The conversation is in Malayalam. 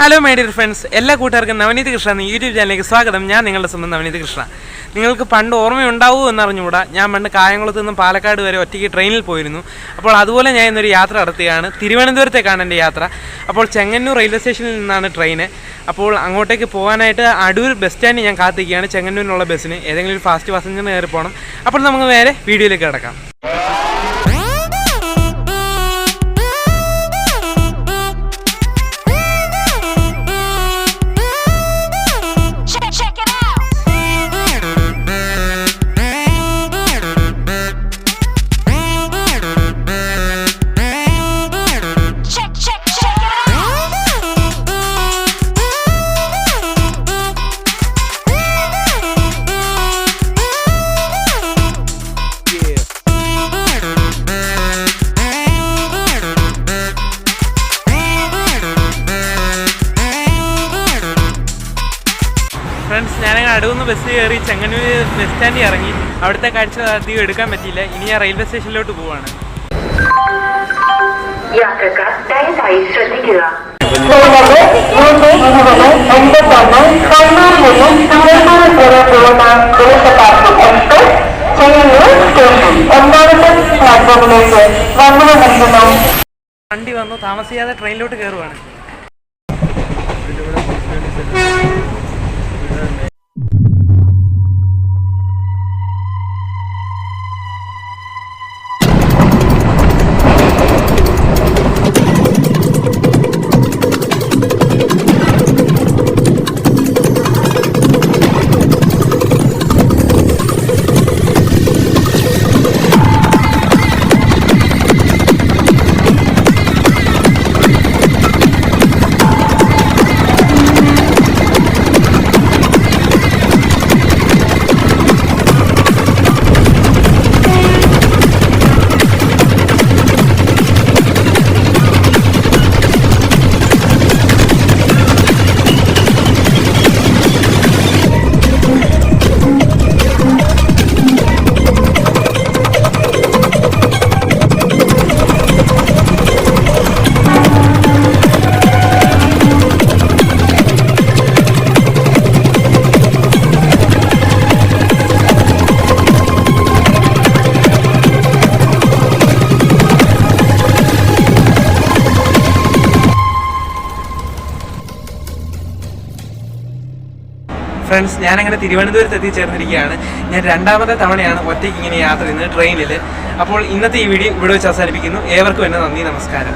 ഹലോ മൈ ഡിയർ ഫ്രണ്ട്സ്, എല്ലാ കൂട്ടുകാർക്കും നവനീത് കൃഷ്ണ എന്ന യൂട്യൂബ് ചാനലിലേക്ക് സ്വാഗതം. ഞാൻ നിങ്ങളുടെ സ്വന്തം നവനീത് കൃഷ്ണ. നിങ്ങൾക്ക് പണ്ട് ഓർമ്മയുണ്ടാവൂ എന്നറിഞ്ഞുകൂടാ, ഞാൻ പണ്ട് കായംകുളത്ത് നിന്നും പാലക്കാട് വരെ ഒറ്റയ്ക്ക് ട്രെയിനിൽ പോയിരുന്നു. അപ്പോൾ അതുപോലെ ഞാൻ ഇന്നൊരു യാത്ര നടത്തുകയാണ്. തിരുവനന്തപുരത്തേക്കാണ് എൻ്റെ യാത്ര. അപ്പോൾ ചെങ്ങന്നൂർ റെയിൽവേ സ്റ്റേഷനിൽ നിന്നാണ് ട്രെയിന്. അപ്പോൾ അങ്ങോട്ടേക്ക് പോകാനായിട്ട് അടൂർ ബസ് സ്റ്റാൻഡിൽ ഞാൻ കാത്തിരിക്കുകയാണ് ചെങ്ങന്നൂരിനുള്ള ബസ്സിന്. ഏതെങ്കിലും ഒരു ഫാസ്റ്റ് പാസഞ്ചറിന് കയറി പോകണം. അപ്പോൾ നമുക്ക് നേരെ വീഡിയോയിലേക്ക് കിടക്കാം. ഫ്രണ്ട്സ്, ഞാനങ്ങനെ അടൂന്ന് ബസ് കയറി ചെങ്ങന്നൂർ ബസ് സ്റ്റാൻഡിൽ ഇറങ്ങി. അവിടുത്തെ കാഴ്ച അധികം എടുക്കാൻ പറ്റിയില്ല. ഇനി ഞാൻ റെയിൽവേ സ്റ്റേഷനിലോട്ട് പോവാണ്. വണ്ടി വന്നു, താമസിയാതെ ട്രെയിനിലോട്ട് കയറുവാണ്. ഫ്രണ്ട്സ്, ഞാനങ്ങനെ തിരുവനന്തപുരത്ത് എത്തിച്ചേർന്നിരിക്കുകയാണ്. ഞാൻ രണ്ടാമത്തെ തവണയാണ് ഒറ്റയ്ക്ക് ഇങ്ങനെ യാത്ര ചെയ്യുന്നത് ട്രെയിനിൽ. അപ്പോൾ ഇന്നത്തെ ഈ വീഡിയോ ഇവിടെ വെച്ച് അവസാനിപ്പിക്കുന്നു. ഏവർക്കും എന്നെ നന്ദി, നമസ്കാരം.